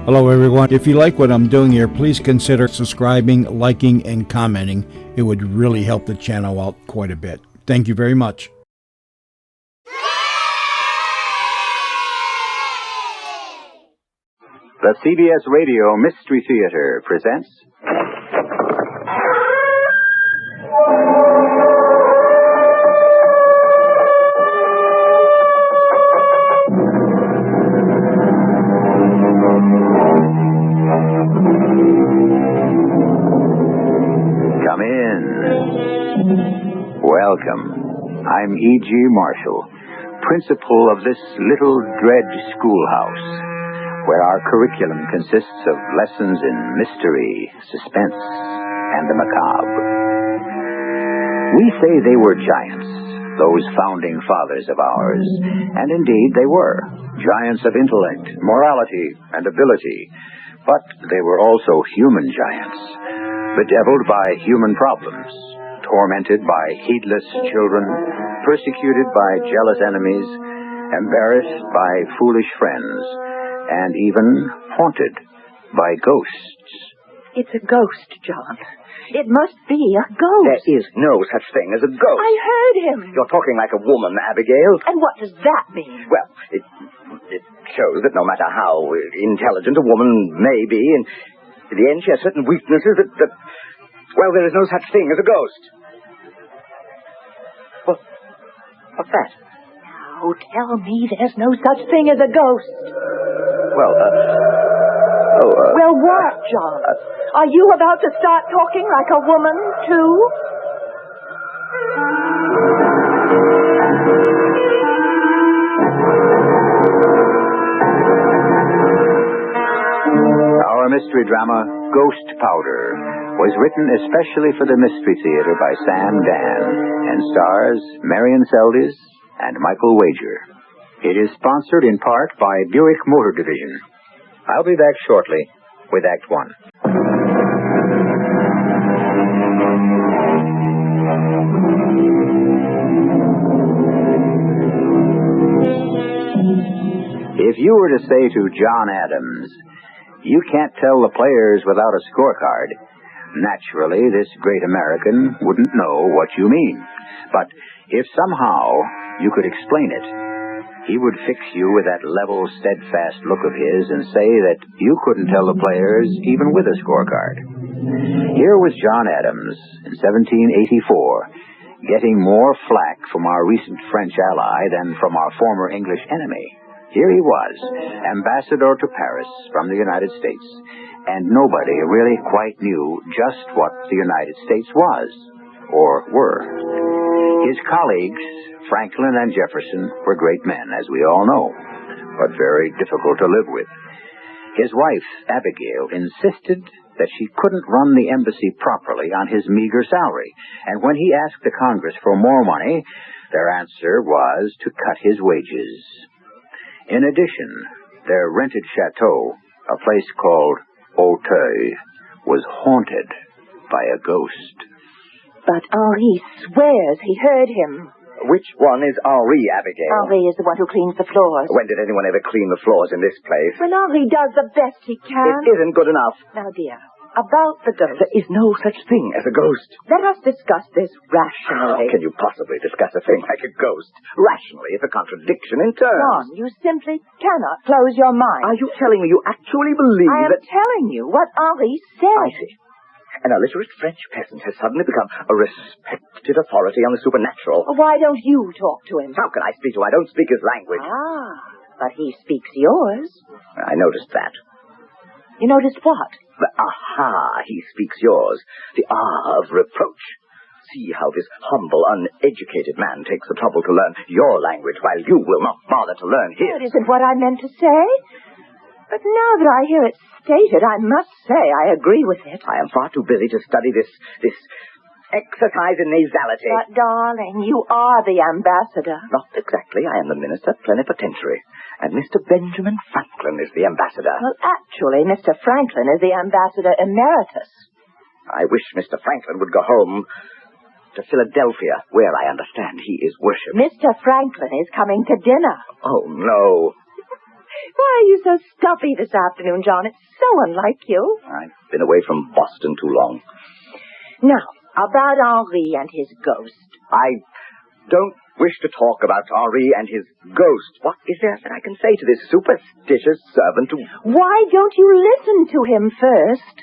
Hello, everyone. If you like what I'm doing here, please consider subscribing, liking, and commenting. It would really help the channel out quite a bit. Thank you very much. The CBS Radio Mystery Theater presents... Come in. Welcome. I'm E.G. Marshall, principal of this little dread schoolhouse, where our curriculum consists of lessons in mystery, suspense, and the macabre. We say they were giants, those founding fathers of ours, and indeed they were. Giants of intellect, morality, and ability. But they were also human giants, bedeviled by human problems, tormented by heedless children, persecuted by jealous enemies, embarrassed by foolish friends, and even haunted by ghosts. It's a ghost, John. It must be a ghost. There is no such thing as a ghost. I heard him. You're talking like a woman, Abigail. And what does that mean? Well, it shows that no matter how intelligent a woman may be, in the end she has certain weaknesses that well, there is no such thing as a ghost. What's that? Oh, tell me there's no such thing as a ghost. Well, Well, what, John? Are you about to start talking like a woman, too? Our mystery drama, Ghost Powder, was written especially for the Mystery Theater by Sam Dan and stars Marian Seldes and Michael Wager. It is sponsored in part by Buick Motor Division. I'll be back shortly with Act One. If you were to say to John Adams, "You can't tell the players without a scorecard," naturally this great American wouldn't know what you mean. But if somehow you could explain it, he would fix you with that level, steadfast look of his and say that you couldn't tell the players even with a scorecard. Here was John Adams in 1784, getting more flack from our recent French ally than from our former English enemy. Here he was, ambassador to Paris from the United States, and nobody really quite knew just what the United States was, or were. His colleagues, Franklin and Jefferson, were great men, as we all know, but very difficult to live with. His wife, Abigail, insisted that she couldn't run the embassy properly on his meager salary, and when he asked the Congress for more money, their answer was to cut his wages. In addition, their rented chateau, a place called Auteuil, was haunted by a ghost. But Henri swears he heard him. Which one is Henri, Abigail? Henri is the one who cleans the floors. When did anyone ever clean the floors in this place? Well, Henri does the best he can. It isn't good enough. Now, dear, about the ghost. There is no such thing as a ghost. Let us discuss this rationally. How can you possibly discuss a thing like a ghost? Rationally, it's a contradiction in terms. John, you simply cannot close your mind. Are you telling me you actually believe I am telling you what Henri said. I see. An illiterate French peasant has suddenly become a respected authority on the supernatural. Why don't you talk to him? How can I speak to him? I don't speak his language. Ah, but he speaks yours. I noticed that. You noticed what? The aha, he speaks yours. The of reproach. See how this humble, uneducated man takes the trouble to learn your language while you will not bother to learn his. That isn't what I meant to say. But now that I hear it stated, I must say I agree with it. I am far too busy to study this exercise in nasality. But, darling, you are the ambassador. Not exactly. I am the minister plenipotentiary. And Mr. Benjamin Franklin is the ambassador. Well, actually, Mr. Franklin is the ambassador emeritus. I wish Mr. Franklin would go home to Philadelphia, where I understand he is worshipped. Mr. Franklin is coming to dinner. Oh, no. Why are you so stuffy this afternoon, John? It's so unlike you. I've been away from Boston too long. Now, about Henri and his ghost. I don't wish to talk about Henri and his ghost. What is there that I can say to this superstitious servant who... Why don't you listen to him first?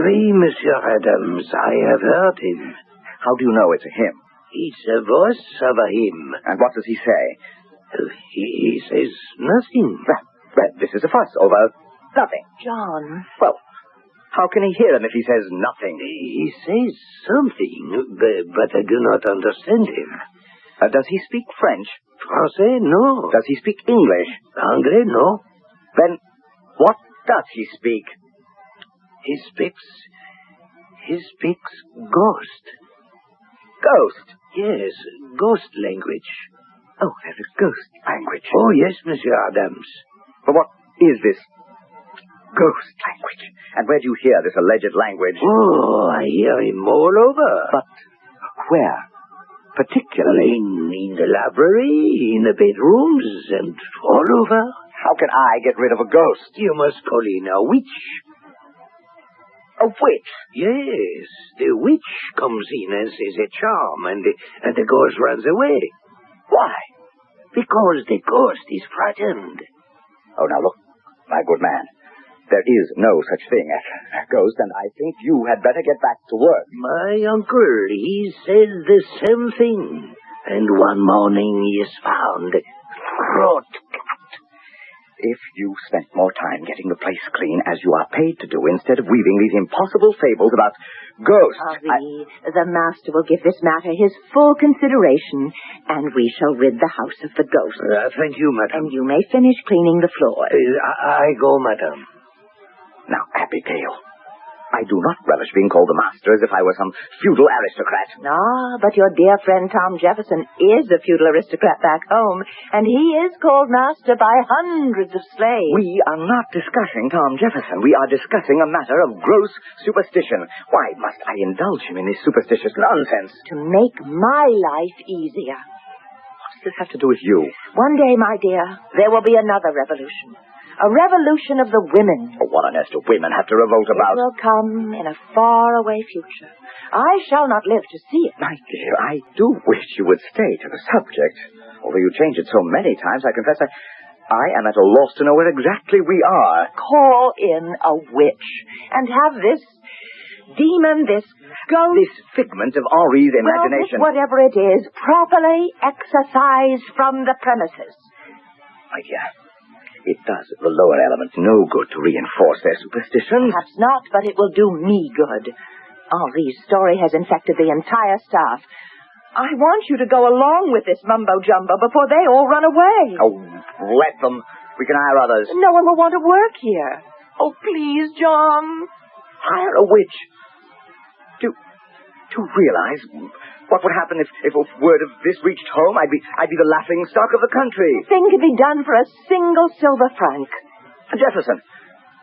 Oui, Monsieur Adams, I have heard him. How do you know it's a him? It's a voice of a him. And what does he say? He says nothing. Well, this is a fuss over nothing. John. Well, how can he hear him if he says nothing? He says something, but I do not understand him. Does he speak French? Français, no. Does he speak English? Anglais, no. Then what does he speak? He speaks ghost. Ghost? Yes, ghost language. Oh, there's a ghost language. Oh, yes, Monsieur Adams. But what is this ghost language? And where do you hear this alleged language? Oh, I hear him all over. But where? Particularly? In the library, in the bedrooms, and all over. How can I get rid of a ghost? You must call in a witch. A witch? Yes, the witch comes in and says a charm, and the ghost runs away. Why? Because the ghost is frightened. Oh, now look, my good man. There is no such thing as a ghost, and I think you had better get back to work. My uncle, he said the same thing. And one morning he is found throat cut. If you spent more time getting the place clean, as you are paid to do, instead of weaving these impossible fables about ghosts... Henri, the master will give this matter his full consideration, and we shall rid the house of the ghost. Thank you, madam. And you may finish cleaning the floor. I go, madam. Now, Abigail, I do not relish being called the master as if I were some feudal aristocrat. Ah, but your dear friend Tom Jefferson is a feudal aristocrat back home, and he is called master by hundreds of slaves. We are not discussing Tom Jefferson. We are discussing a matter of gross superstition. Why must I indulge him in this superstitious nonsense? To make my life easier. What does this have to do with you? One day, my dear, there will be another revolution. A revolution of the women. Oh, what on earth do women have to revolt about? It will come in a faraway future. I shall not live to see it. My dear, I do wish you would stay to the subject. Although you change it so many times, I confess I am at a loss to know where exactly we are. Call in a witch and have this demon, this ghost... This figment of Henri's imagination. Well, whatever it is, properly exorcised from the premises. My dear, it does the lower elements no good to reinforce their superstitions. Perhaps not, but it will do me good. Henri's story has infected the entire staff. I want you to go along with this mumbo-jumbo before they all run away. Oh, let them. We can hire others. No one will want to work here. Oh, please, John. Hire a witch. To realize what would happen if word of this reached home, I'd be the laughing stock of the country. The thing could be done for a single silver franc. Jefferson.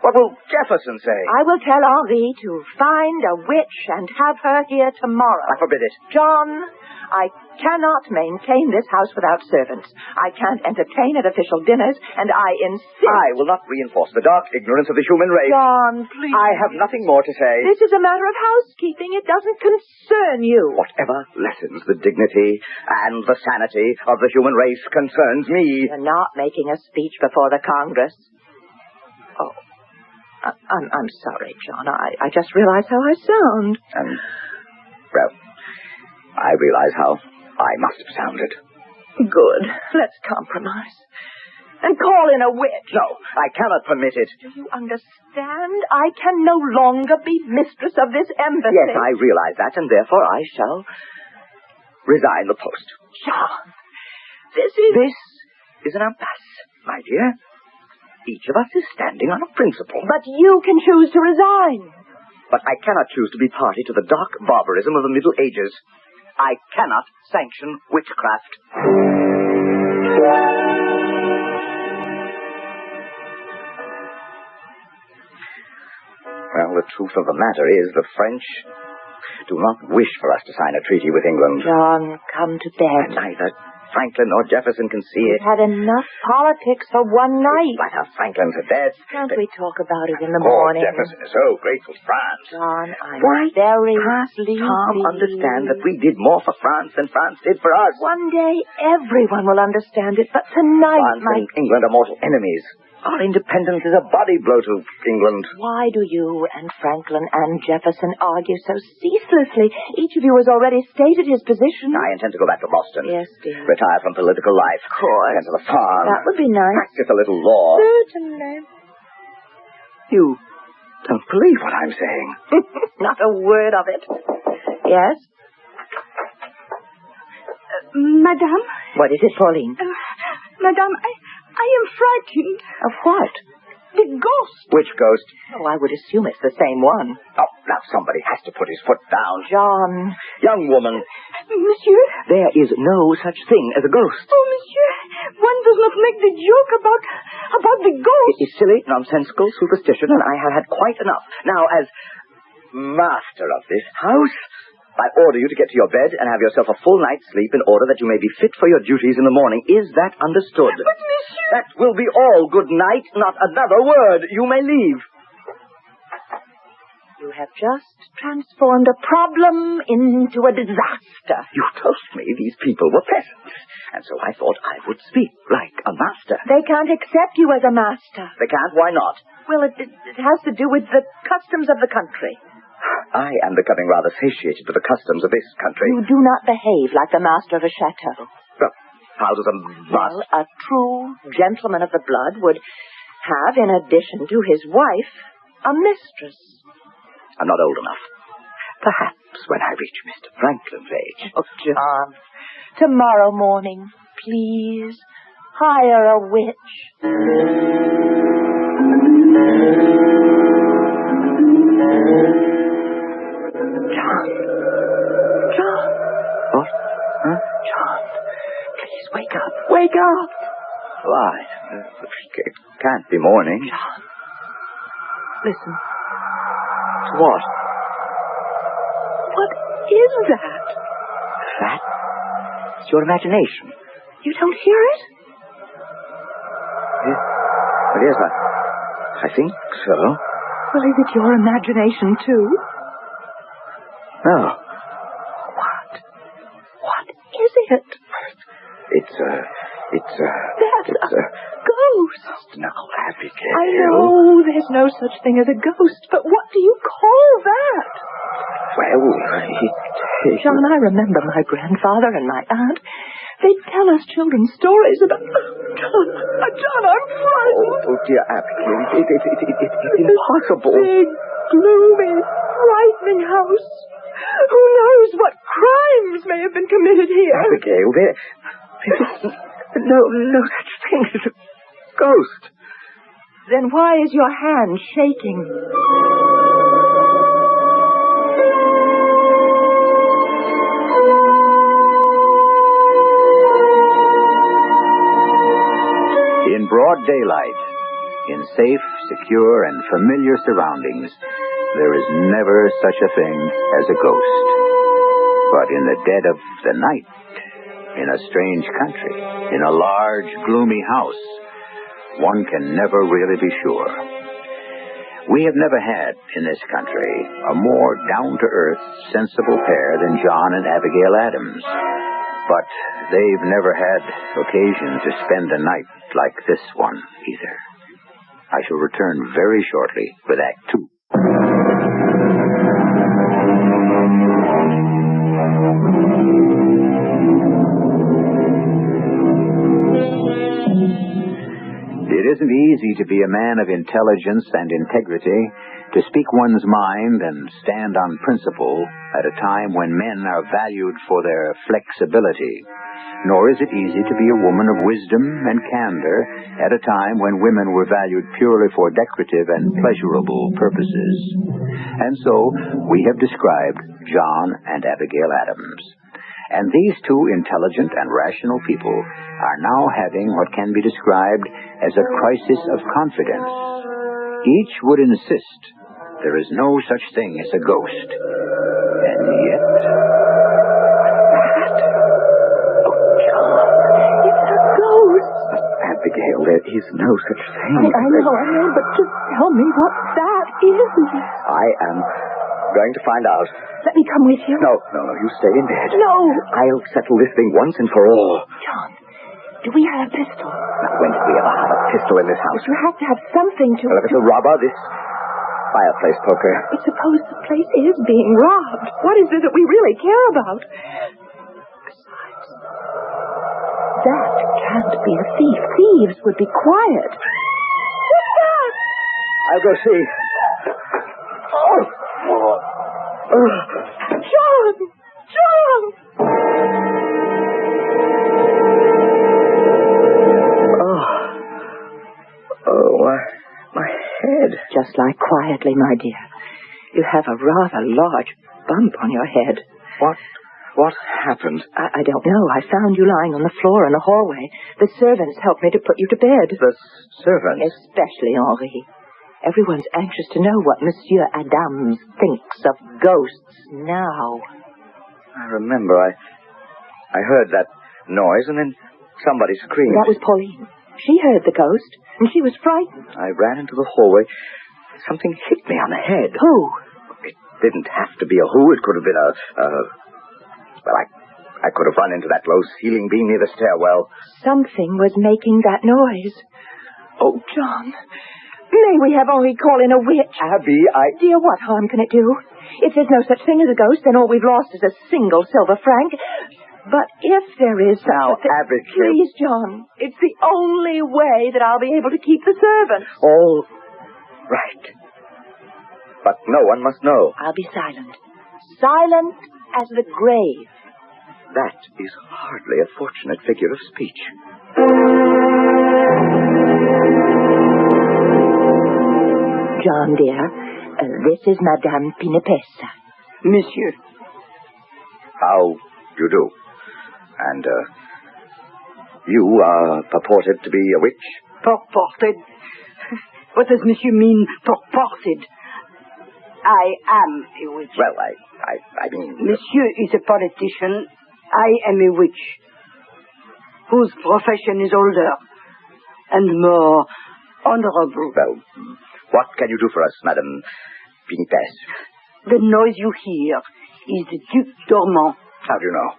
What will Jefferson say? I will tell Henri to find a witch and have her here tomorrow. I forbid it. John, I cannot maintain this house without servants. I can't entertain at official dinners, and I insist... I will not reinforce the dark ignorance of the human race. John, please. I have nothing more to say. This is a matter of housekeeping. It doesn't concern you. Whatever lessens the dignity and the sanity of the human race concerns me. You're not making a speech before the Congress. Oh. I'm sorry, John. I just realized how I sound. Well, I realize how I must have sounded. Good. Let's compromise. And call in a witch. No, I cannot permit it. Do you understand? I can no longer be mistress of this embassy. Yes, I realize that, and therefore I shall resign the post. John, This is an impasse, my dear. Each of us is standing on a principle. but you can choose to resign. But I cannot choose to be party to the dark barbarism of the Middle Ages. I cannot sanction witchcraft. Well, the truth of the matter is the French do not wish for us to sign a treaty with England. John, come to bed. And neither Franklin nor Jefferson can see it. We've had enough politics for one night. Bryna Franklin's a dead. Can't we talk about it in the Poor morning? Jefferson is so grateful to France. John, I'm Why very can't sleepy. Tom understand that we did more for France than France did for us? One day everyone will understand it, but tonight, France and England are mortal enemies. Our independence is a body blow to England. Why do you and Franklin and Jefferson argue so ceaselessly? Each of you has already stated his position. I intend to go back to Boston. Yes, dear. Retire from political life. Of course. Enter the farm. That would be nice. Practice a little law. Certainly. You don't believe what I'm saying. Not a word of it. Yes? Madame? What is it, Pauline? Madame, I am frightened. Of what? The ghost. Which ghost? Oh, I would assume it's the same one. Oh, now somebody has to put his foot down. John. Young woman, Monsieur? there is no such thing as a ghost. Oh, monsieur, one does not make the joke about the ghost. It is silly, nonsensical superstition, and I have had quite enough. Now, as master of this house, I order you to get to your bed and have yourself a full night's sleep in order that you may be fit for your duties in the morning. Is that understood? But, monsieur... That will be all. Good night. Not another word. You may leave. You have just transformed a problem into a disaster. You told me these people were peasants, and so I thought I would speak like a master. They can't accept you as a master. They can't? Why not? Well, it has to do with the customs of the country. I am becoming rather satiated with the customs of this country. You do not behave like the master of a chateau. Well, how does a Well, a true gentleman of the blood would have, in addition to his wife, a mistress. I'm not old enough. Perhaps when I reach Mr. Franklin's age. Oh, John. Tomorrow morning, please, hire a witch. John. What? Huh? John, please wake up. Wake up. Why? It can't be morning. John, listen. What? What is that? That? It's your imagination. You don't hear it? Yes, I think so. Well, is it your imagination, too? No. What is it? It's a Ghost. Now, Abigail. I know there's no such thing as a ghost, but what do you call that? Well, John, I remember my grandfather and my aunt. They'd tell us children's stories about... John, I'm frightened. Oh, dear Abigail, it's impossible. Big, gloomy, frightening house. Who knows what crimes may have been committed here? Abigail, there is no such thing as a ghost. Then why is your hand shaking? In broad daylight, in safe, secure, and familiar surroundings, there is never such a thing as a ghost. But in the dead of the night, in a strange country, in a large, gloomy house, one can never really be sure. We have never had, in this country, a more down-to-earth, sensible pair than John and Abigail Adams. But they've never had occasion to spend a night like this one, either. I shall return very shortly with Act 2. It isn't easy to be a man of intelligence and integrity, to speak one's mind and stand on principle at a time when men are valued for their flexibility. Nor is it easy to be a woman of wisdom and candor at a time when women were valued purely for decorative and pleasurable purposes. And so we have described John and Abigail Adams. And these two intelligent and rational people are now having what can be described as a crisis of confidence. Each would insist there is no such thing as a ghost. And yet... Oh, John. Abigail, there is no such thing. I know, but just tell me what that is. I am going to find out. Let me come with you. No, you stay in bed. No. I'll settle this thing once and for all. John, do we have a pistol? Now, when did we ever have a pistol in this house? You have to have something to... Well, if it's a robber, this fireplace poker. But suppose the place is being robbed. What is it that we really care about? Besides, that can't be a thief. Thieves would be quiet. What's that? I'll go see. John! John! My head. Just lie quietly, my dear. You have a rather large bump on your head. What happened? I don't know. I found you lying on the floor in the hallway. The servants helped me to put you to bed. The servants? Especially Henri. Everyone's anxious to know what Monsieur Adams thinks of ghosts now. I remember. I heard that noise and then somebody screamed. That was Pauline. She heard the ghost, and she was frightened. I ran into the hallway. Something hit me on the head. Who? It didn't have to be a who. It could have been well, I could have run into that low ceiling beam near the stairwell. Something was making that noise. Oh, John, may we have Henri call in a witch? Abby, Dear, what harm can it do? If there's no such thing as a ghost, then all we've lost is a single silver franc. But if there is Now, Abigail... Please, John, it's the only way that I'll be able to keep the servants. All right. But no one must know. I'll be silent. Silent as the grave. That is hardly a fortunate figure of speech. John, dear, this is Madame Pinapessa. Monsieur. How do you do? And, you are purported to be a witch? Purported? What does Monsieur mean, purported? I am a witch. Well, I mean... Monsieur is a politician. I am a witch. Whose profession is older and more honorable. Well, what can you do for us, Madame Pinapessa? The noise you hear is the Duc d'Ormont. How do you know?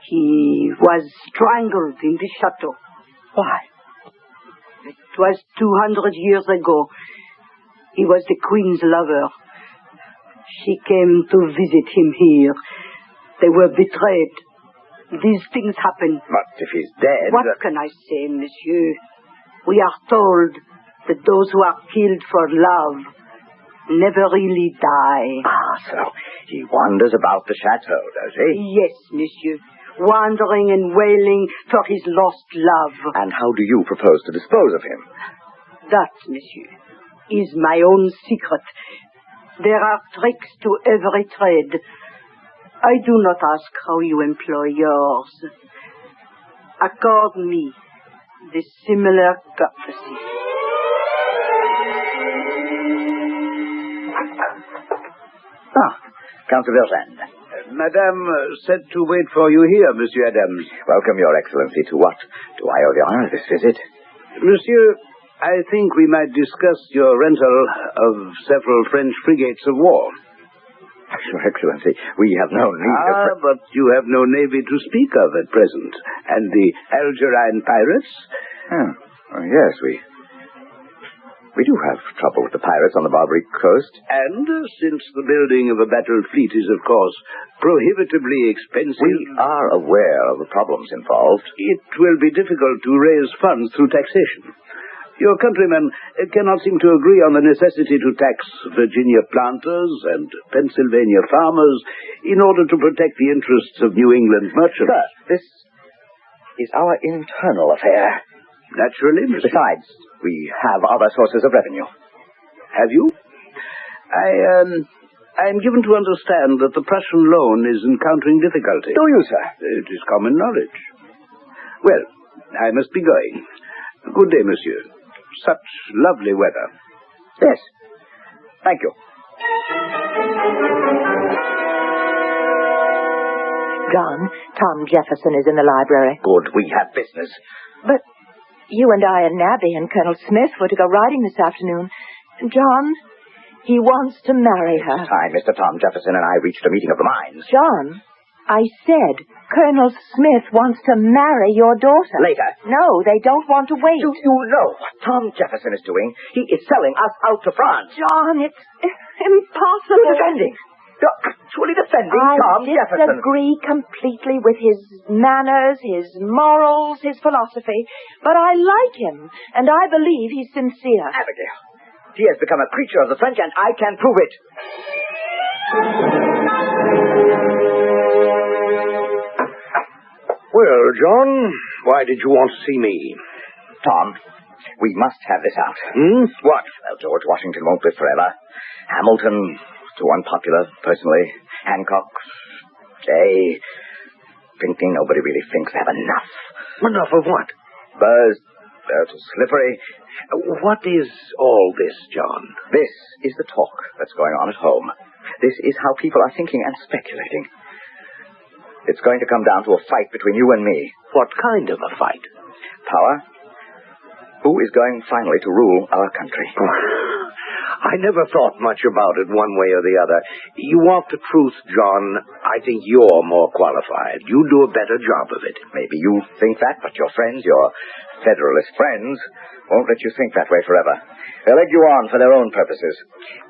He was strangled in the chateau. Why? It was 200 years ago. He was the Queen's lover. She came to visit him here. They were betrayed. These things happen. But if he's dead... What can I say, monsieur? We are told that those who are killed for love never really die. Ah, so he wanders about the chateau, does he? Yes, monsieur. Wandering and wailing for his lost love. And how do you propose to dispose of him? That, monsieur, is my own secret. There are tricks to every trade. I do not ask how you employ yours. Accord me the similar courtesy. Count de Vergennes. Madame said to wait for you here, Monsieur Adams. Welcome, Your Excellency. To what do I owe the honor of this visit? Monsieur, I think we might discuss your rental of several French frigates of war. Your Excellency, we have no need of... but you have no navy to speak of at present. And the Algerine pirates? Yes, we do have trouble with the pirates on the Barbary coast. And since the building of a battle fleet is, of course, prohibitively expensive... We are aware of the problems involved. It will be difficult to raise funds through taxation. Your countrymen cannot seem to agree on the necessity to tax Virginia planters and Pennsylvania farmers in order to protect the interests of New England merchants. Sir, this is our internal affair. Naturally, Monsieur. Besides, we have other sources of revenue. Have you? I am given to understand that the Prussian loan is encountering difficulty. Do you, sir? It is common knowledge. Well, I must be going. Good day, monsieur. Such lovely weather. Yes. Thank you. John, Tom Jefferson is in the library. Good, we have business. But You and I and Nabby and Colonel Smith were to go riding this afternoon. John, he wants to marry her. It's time Mr. Tom Jefferson and I reached a meeting of the minds. John, I said Colonel Smith wants to marry your daughter. Later. No, they don't want to wait. Do you know what Tom Jefferson is doing? He is selling us out to France. John, it's impossible. You're defending. You're actually defending Tom Jefferson. I disagree completely with his manners, his morals, his philosophy. But I like him, and I believe he's sincere. Abigail, he has become a creature of the French, and I can prove it. Well, John, why did you want to see me? Tom, we must have this out. What? Well, George Washington won't live forever. Hamilton, too unpopular, personally. Hancock, Jay, thinking nobody really thinks they have enough. Enough of what? Burrs, they're too slippery. What is all this, John? This is the talk that's going on at home. This is how people are thinking and speculating. It's going to come down to a fight between you and me. What kind of a fight? Power. Who is going finally to rule our country? I never thought much about it one way or the other. You want the truth, John. I think you're more qualified. You do a better job of it. Maybe you think that, but your friends, your Federalist friends, won't let you think that way forever. They'll egg you on for their own purposes.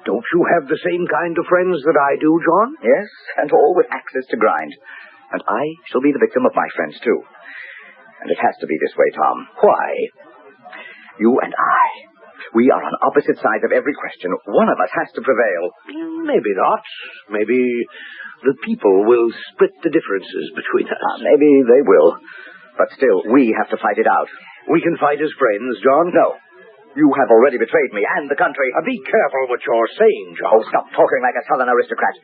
Don't you have the same kind of friends that I do, John? Yes, and all with axes to grind. And I shall be the victim of my friends, too. And it has to be this way, Tom. Why? You and I. We are on opposite sides of every question. One of us has to prevail. Maybe not. Maybe the people will split the differences between us. Maybe they will. But still, we have to fight it out. We can fight as friends, John. No. You have already betrayed me and the country. Be careful what you're saying, John. Oh, stop talking like a southern aristocrat.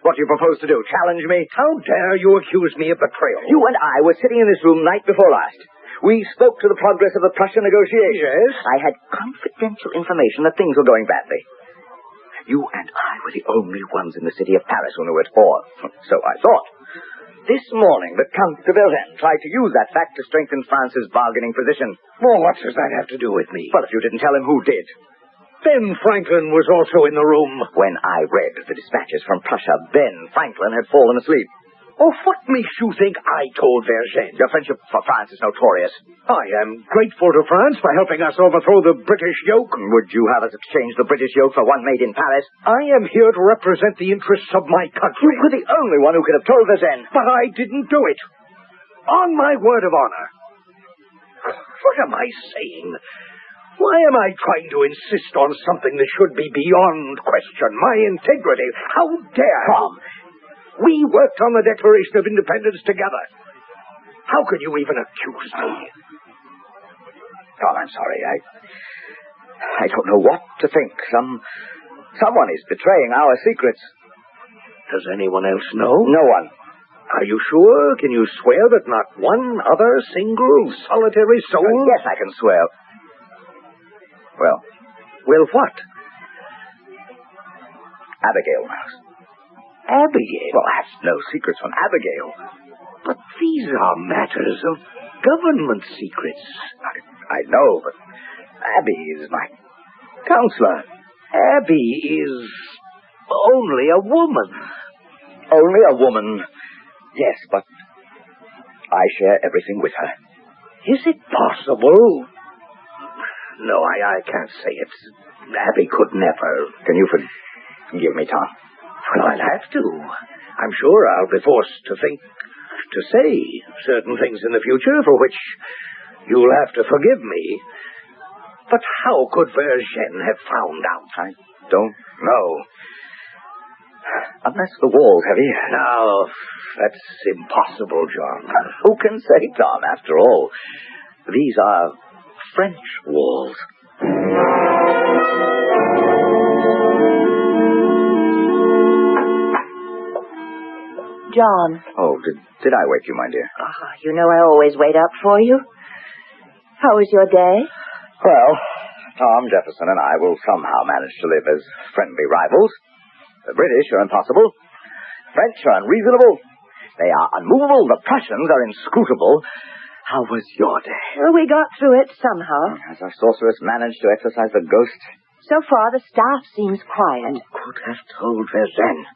What do you propose to do? Challenge me? How dare you accuse me of betrayal? You and I were sitting in this room night before last. We spoke to the progress of the Prussian negotiations. Yes? I had confidential information that things were going badly. You and I were the only ones in the city of Paris who knew it, or so I thought. This morning, the Count de Vergennes tried to use that fact to strengthen France's bargaining position. Well, what does that have to do with me? Well, if you didn't tell him, who did? Ben Franklin was also in the room. When I read the dispatches from Prussia, Ben Franklin had fallen asleep. Oh, what makes you think I told Vergennes? Your friendship for France is notorious. I am grateful to France for helping us overthrow the British yoke. Would you have us exchange the British yoke for one made in Paris? I am here to represent the interests of my country. You were the only one who could have told Vergennes. But I didn't do it. On my word of honor. What am I saying? Why am I trying to insist on something that should be beyond question? My integrity. How dare... Tom, we worked on the Declaration of Independence together. How could you even accuse me? Tom, I'm sorry. I don't know what to think. Someone is betraying our secrets. Does anyone else know? No one. Are you sure? Can you swear that not one other single solitary soul? Yes, I can swear. Well, what? Abigail knows. Abigail? Well, I have no secrets from Abigail. But these are matters of government secrets. I know, but Abby is my counselor. Abby is only a woman. Only a woman. Yes, but I share everything with her. Is it possible? No, I can't say it. Abby could never. Can you forgive me, Tom? Well, I'll have to. I'm sure I'll be forced to say certain things in the future for which you'll have to forgive me. But how could Vergennes have found out? I don't know. Unless the walls have ears. Now, that's impossible, John. Who can say, Tom? After all, these are French walls. John. Oh, did I wake you, my dear? You know I always wait up for you. How was your day? Well, Tom Jefferson and I will somehow manage to live as friendly rivals. The British are impossible. French are unreasonable. They are unmovable. The Prussians are inscrutable. How was your day? Well, we got through it somehow. Has our sorceress managed to exorcise the ghost? So far, the staff seems quiet. Who could have told Verzen?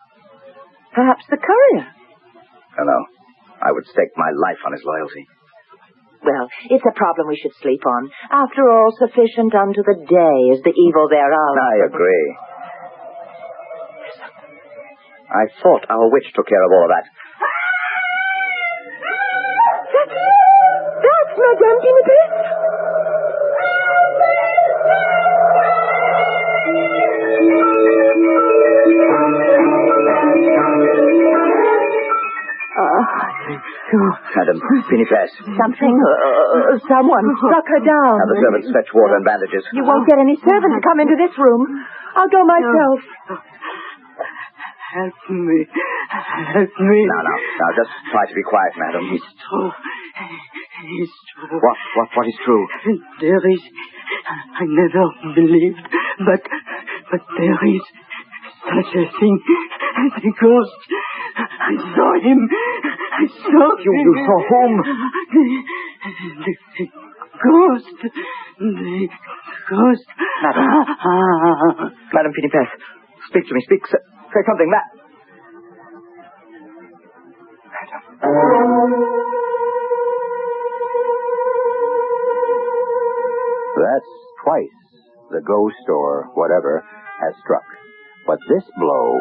Perhaps the courier. No. I would stake my life on his loyalty. Well, it's a problem we should sleep on. After all, sufficient unto the day is the evil thereof. I agree. I thought our witch took care of all of that. That's Madame Dinapis. Madame Pinifes. Someone struck her down. Have the servants fetch water and bandages. You won't get any servant to come into this room. I'll go myself. Help me. Help me. Now, just try to be quiet, madam. It's true. It's true. What is true? There is... I never believed, but there is such a thing as a ghost. I saw him. I saw him. You saw whom? The ghost. The ghost. Madam Pinipes, speak to me. Speak. Say something. That's twice the ghost or whatever has struck. But this blow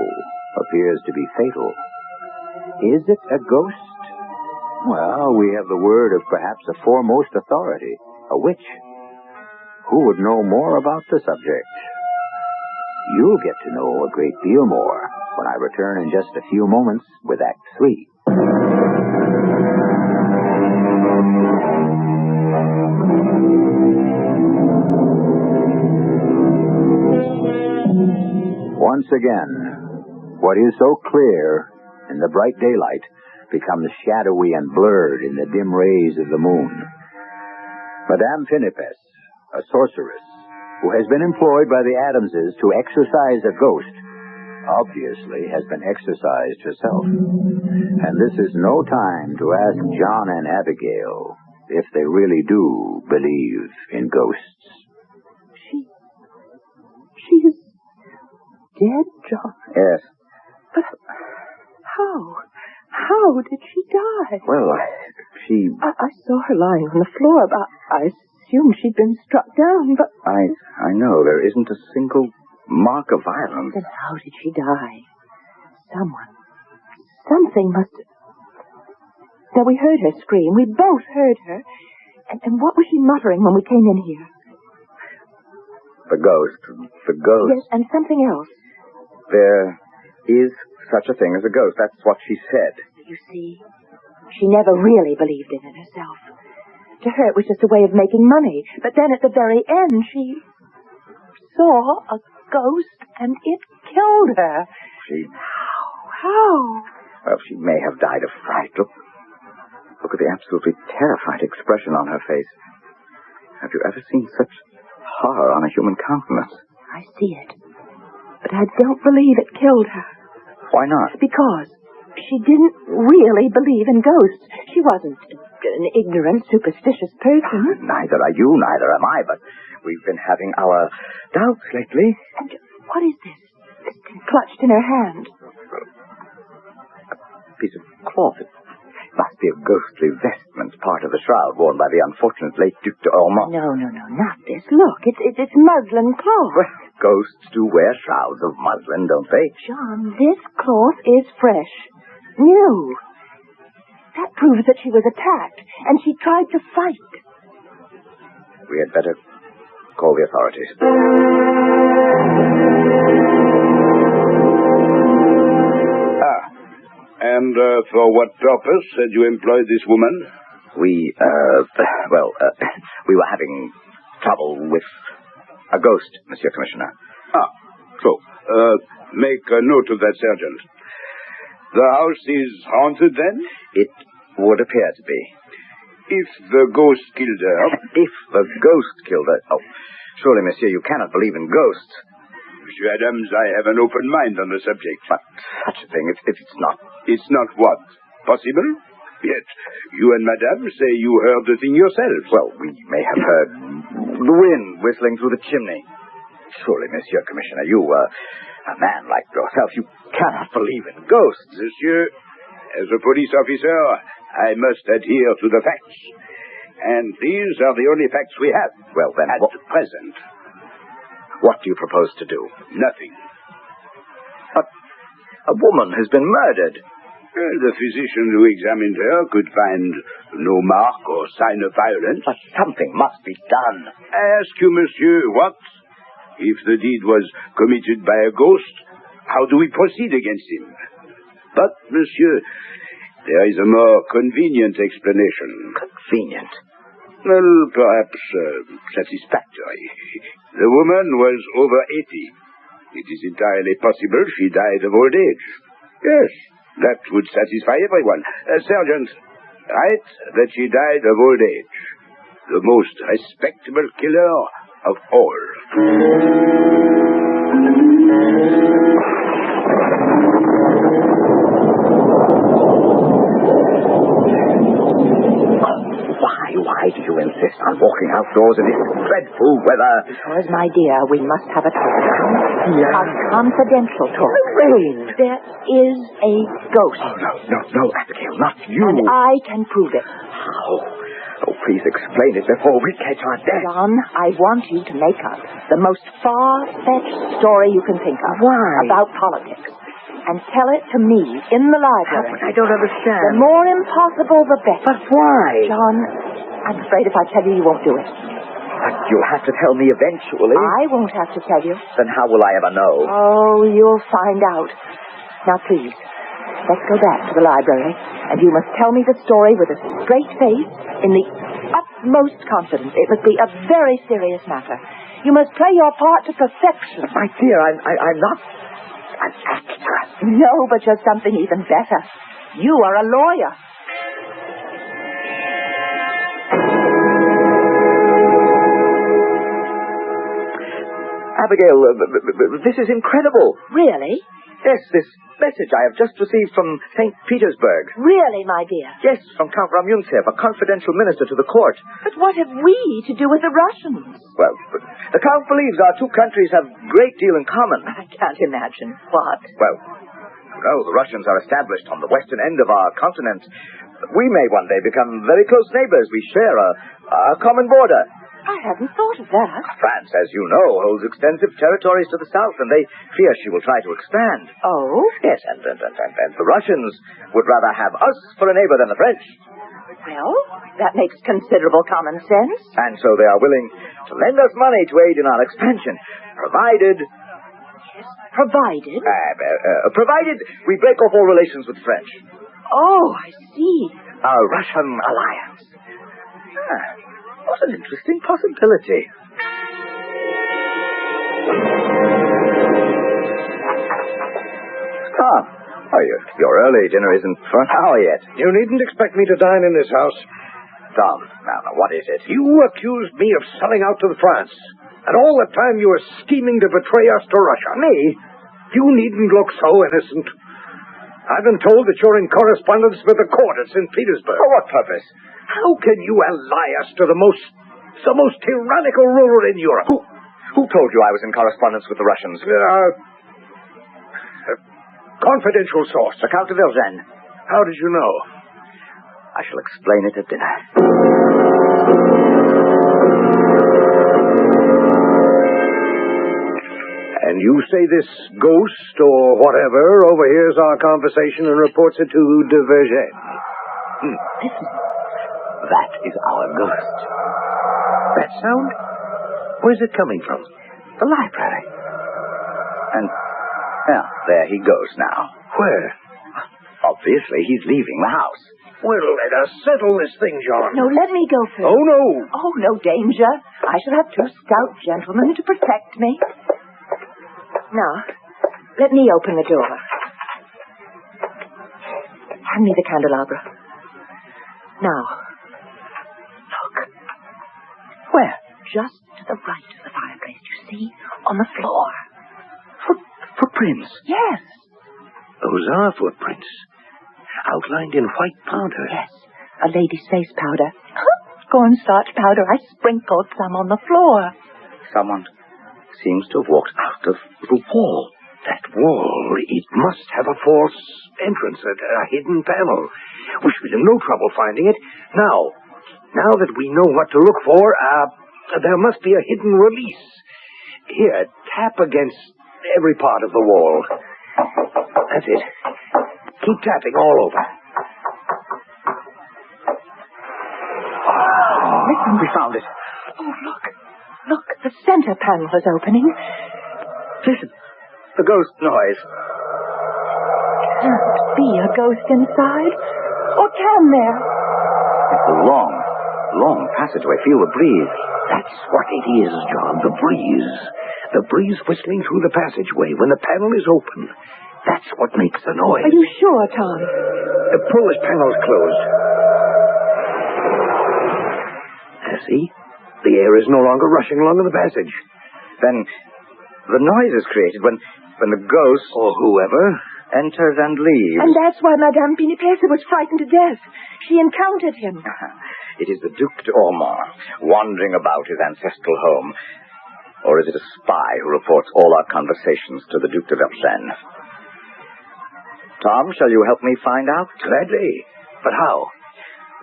appears to be fatal. Is it a ghost? Well, we have the word of perhaps a foremost authority, a witch. Who would know more about the subject? You'll get to know a great deal more when I return in just a few moments with Act 3. Once again, what is so clear in the bright daylight becomes shadowy and blurred in the dim rays of the moon. Madame Pinipes, a sorceress who has been employed by the Adamses to exorcise a ghost, obviously has been exorcised herself. And this is no time to ask John and Abigail if they really do believe in ghosts. She is dead, John? Yes. But how? How did she die? Well, she... I saw her lying on the floor, but I assumed she'd been struck down, but... I know. There isn't a single mark of violence. Then how did she die? Something must have... Now, we heard her scream. We both heard her. And what was she muttering when we came in here? The ghost. Yes, and something else. There is such a thing as a ghost. That's what she said. You see, she never really believed in it herself. To her, it was just a way of making money. But then at the very end, she saw a ghost, and it killed her. She... How? Well, she may have died of fright. Look at the absolutely terrified expression on her face. Have you ever seen such horror on a human countenance? I see it. But I don't believe it killed her. Why not? Because she didn't really believe in ghosts. She wasn't an ignorant, superstitious person. Neither are you, neither am I, but we've been having our doubts lately. And what is this? This thing clutched in her hand. A piece of cloth. It must be a ghostly vestment, part of the shroud worn by the unfortunate late Duc d'Ormont. No, not this. Look, it's muslin cloth. Well, ghosts do wear shrouds of muslin, don't they? John, this cloth is fresh. New. That proves that she was attacked, and she tried to fight. We had better call the authorities. And for what purpose had you employed this woman? We were having trouble with a ghost, Monsieur Commissioner. So, make a note of that, Sergeant. The house is haunted, then? It would appear to be. If the ghost killed her... If the ghost killed her... Oh, surely, Monsieur, you cannot believe in ghosts. Monsieur Adams, I have an open mind on the subject. But such a thing, if it's not... It's not what? Possible? Yet you and Madame say you heard the thing yourselves. Well, we may have heard the wind whistling through the chimney. Surely, Monsieur Commissioner, you, a man like yourself, you cannot believe in ghosts. Monsieur, as a police officer, I must adhere to the facts. And these are the only facts we have. Well, then, at present. What do you propose to do? Nothing. But a woman has been murdered. The physician who examined her could find no mark or sign of violence. But something must be done. I ask you, monsieur, what? If the deed was committed by a ghost, how do we proceed against him? But, monsieur, there is a more convenient explanation. Convenient? Well, perhaps satisfactory. The woman was over 80. It is entirely possible she died of old age. Yes, that would satisfy everyone. Sergeant, write that she died of old age. The most respectable killer of all. Why do you insist on walking outdoors in this dreadful weather? Because, my dear, we must have a talk. Yeah. A confidential talk. Rain. There is a ghost. Oh, no, Abigail, not you. And I can prove it. How? Oh, please explain it before we catch our death. John, I want you to make up the most far-fetched story you can think of. Why? About politics. And tell it to me in the library. But I don't understand. The more impossible, the better. But why? John, I'm afraid if I tell you won't do it. But you'll have to tell me eventually. I won't have to tell you. Then how will I ever know? Oh, you'll find out. Now, please, let's go back to the library, and you must tell me the story with a straight face, in the utmost confidence. It must be a very serious matter. You must play your part to perfection. My dear, I'm not an actress. No, but you're something even better. You are a lawyer. Abigail, this is incredible. Really? Yes, this message I have just received from St. Petersburg. Really, my dear? Yes, from Count Ramyuntsev, a confidential minister to the court. But what have we to do with the Russians? Well, the Count believes our two countries have a great deal in common. I can't imagine. What? Well, no, the Russians are established on the western end of our continent. We may one day become very close neighbors. We share a common border. I hadn't thought of that. France, as you know, holds extensive territories to the south, and they fear she will try to expand. Oh? Yes, and the Russians would rather have us for a neighbor than the French. Well, that makes considerable common sense. And so they are willing to lend us money to aid in our expansion, provided... Yes, provided? Provided we break off all relations with the French. Oh, I see. A Russian alliance. What an interesting possibility. Your early dinner isn't for an hour yet. You needn't expect me to dine in this house. Tom, now, what is it? You accused me of selling out to France. And all the time you were scheming to betray us to Russia. Me? You needn't look so innocent. I've been told that you're in correspondence with the court at St. Petersburg. For what purpose? How can you ally us to the most tyrannical ruler in Europe? Who told you I was in correspondence with the Russians? A confidential source. The Count de Vergennes. How did you know? I shall explain it at dinner. And you say this ghost or whatever overhears our conversation and reports it to de Vergennes. Listen. That is our ghost. That sound? Where's it coming from? The library. And, there he goes now. Where? Obviously, he's leaving the house. Well, let us settle this thing, John. No, let me go first. Oh, no. Oh, no danger. I shall have two stout gentlemen to protect me. Now, let me open the door. Hand me the candelabra. Now, look. Where? Just to the right of the fireplace, you see? On the floor. Footprints? Yes. Those are footprints. outlined in white powder. Yes, a lady's face powder. Cornstarch powder. I sprinkled some on the floor. Someone seems to have walked out of the wall. That wall, it must have a false entrance, a hidden panel. We should be in no trouble finding it. Now that we know what to look for, there must be a hidden release. Here, tap against every part of the wall. That's it. Keep tapping all over. Listen. We found it. Oh, look, the center panel is opening. Listen, the ghost noise. Can't be a ghost inside. Or can there? It's a long passageway. Feel the breeze. That's what it is, John, the breeze. The breeze whistling through the passageway when the panel is open. That's what makes the noise. Are you sure, Tom? Pull this panel closed. See? The air is no longer rushing along in the passage. Then the noise is created when the ghost, or whoever, enters and leaves. And that's why Madame Pinipesa was frightened to death. She encountered him. It is the Duc d'Ormont, wandering about his ancestral home. Or is it a spy who reports all our conversations to the Duc de Vergennes? Tom, shall you help me find out? Gladly. But how?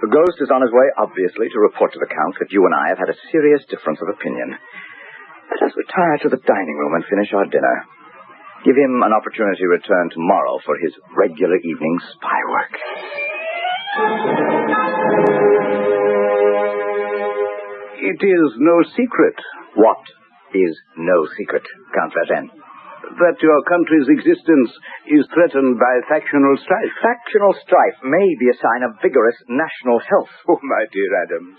The ghost is on his way, obviously, to report to the Count that you and I have had a serious difference of opinion. Let us retire to the dining room and finish our dinner. Give him an opportunity to return tomorrow for his regular evening spy work. It is no secret. What is no secret, Count Vergennes? That your country's existence is threatened by factional strife. Factional strife may be a sign of vigorous national health. Oh, my dear Adams.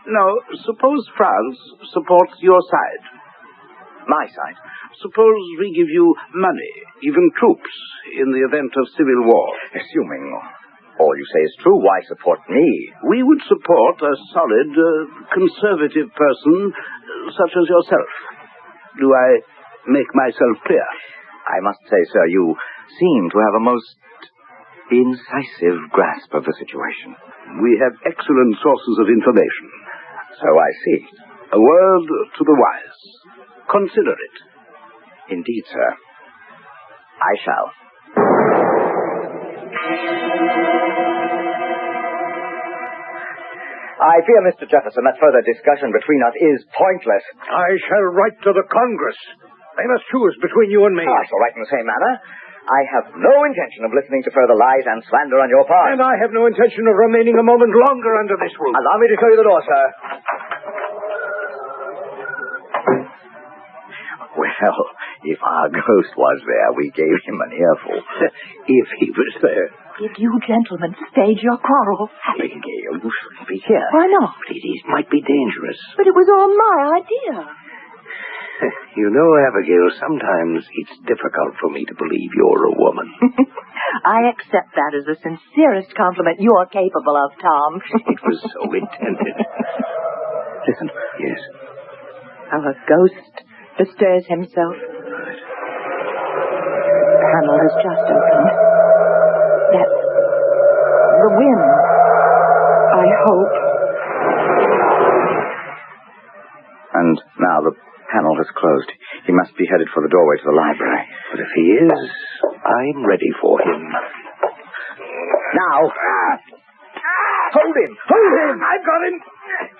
Now, suppose France supports your side. My side? Suppose we give you money, even troops, in the event of civil war. Assuming all you say is true, why support me? We would support a solid, conservative person such as yourself. Do I make myself clear? I must say, sir, you seem to have a most incisive grasp of the situation. We have excellent sources of information. So I see. A word to the wise. Consider it. Indeed, sir. I shall. I fear, Mr. Jefferson, that further discussion between us is pointless. I shall write to the Congress. They must choose between you and me. I shall write in the same manner. I have no intention of listening to further lies and slander on your part. And I have no intention of remaining a moment longer under this roof. Allow me to show you the door, sir. Well, if our ghost was there, we gave him an earful. If he was there. Did you gentlemen stage your quarrel? Abigail, you shouldn't be here. Why not? It might be dangerous. But it was all my idea. You know, Abigail, sometimes it's difficult for me to believe you're a woman. I accept that as the sincerest compliment you're capable of, Tom. It was so intended. Listen. Yes. How a ghost bestirs himself. The panel has just opened. That's the wind, I hope. And now the panel has closed. He must be headed for the doorway to the library. But if he is, I'm ready for him. Now! Hold him! Hold him! I've got him!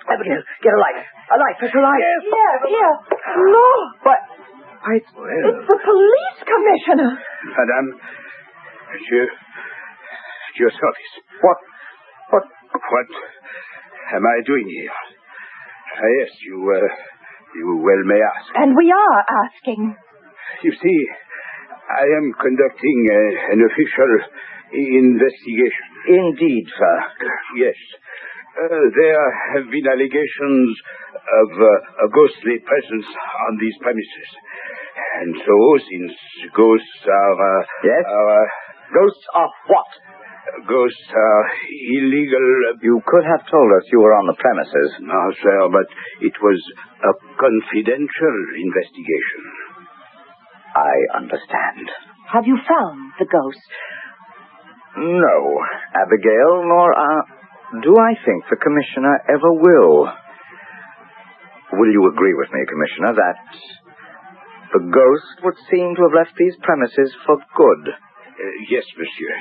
Abigail, get a light. A light, fetch a light. Yes. Here. Look! What? It's the police commissioner. Madame, at your service. What What am I doing here? Yes, you well may ask. And we are asking. You see, I am conducting an official investigation. Indeed, sir. Yes. There have been allegations of a ghostly presence on these premises. And so, since ghosts are... Yes? Ghosts are what? Ghosts are illegal... You could have told us you were on the premises. No, sir, but it was a confidential investigation. I understand. Have you found the ghost? No, Abigail, nor do I think the Commissioner ever will. Will you agree with me, Commissioner, that the ghost would seem to have left these premises for good? Yes, monsieur.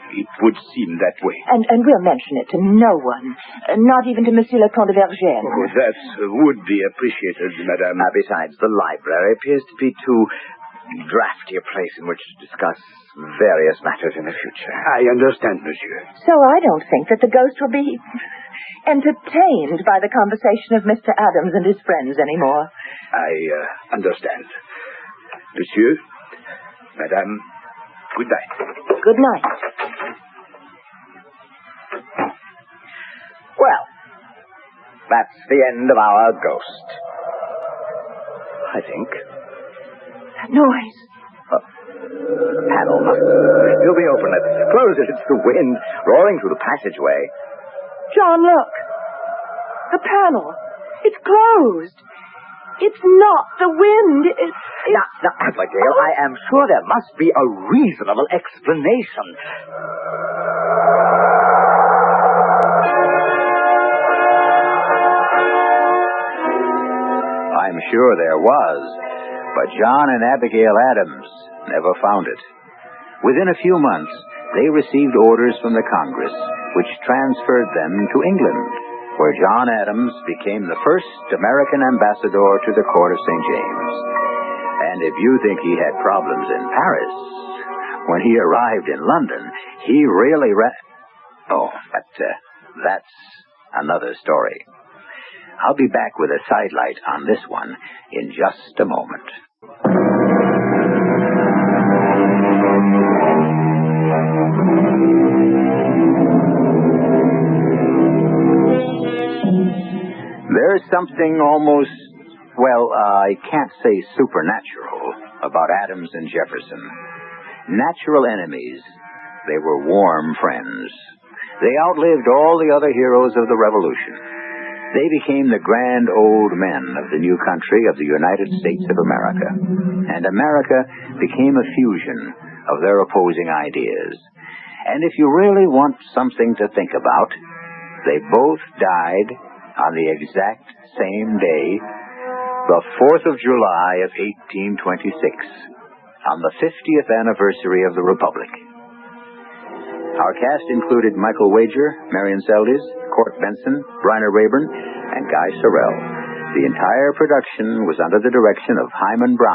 It would seem that way. And we'll mention it to no one, not even to Monsieur le Comte de Vergennes. Oh, that would be appreciated, madame. Besides, the library appears to be too drafty a place in which to discuss various matters in the future. I understand, monsieur. So I don't think that the ghost will be entertained by the conversation of Mr. Adams and his friends anymore. I understand. Monsieur, madame, good night. Good night. Well, that's the end of our ghost. I think. That noise. Panel must still be open. Let's close it. It's the wind roaring through the passageway. John, look. The panel. It's closed. It's not the wind. It's... Now, Abigail, I am sure there must be a reasonable explanation. I'm sure there was, but John and Abigail Adams never found it. Within a few months, they received orders from the Congress, which transferred them to England, where John Adams became the first American ambassador to the court of St. James. And if you think he had problems in Paris, when he arrived in London, he really that's another story. I'll be back with a sidelight on this one in just a moment. There's something almost, I can't say supernatural about Adams and Jefferson. Natural enemies, they were warm friends. They outlived all the other heroes of the Revolution. They became the grand old men of the new country of the United States of America. And America became a fusion of their opposing ideas. And if you really want something to think about, they both died on the exact same day, the 4th of July of 1826, on the 50th anniversary of the Republic. Our cast included Michael Wager, Marian Seldes, Court Benson, Bryna Raeburn, and Guy Sorel. The entire production was under the direction of Hyman Brown.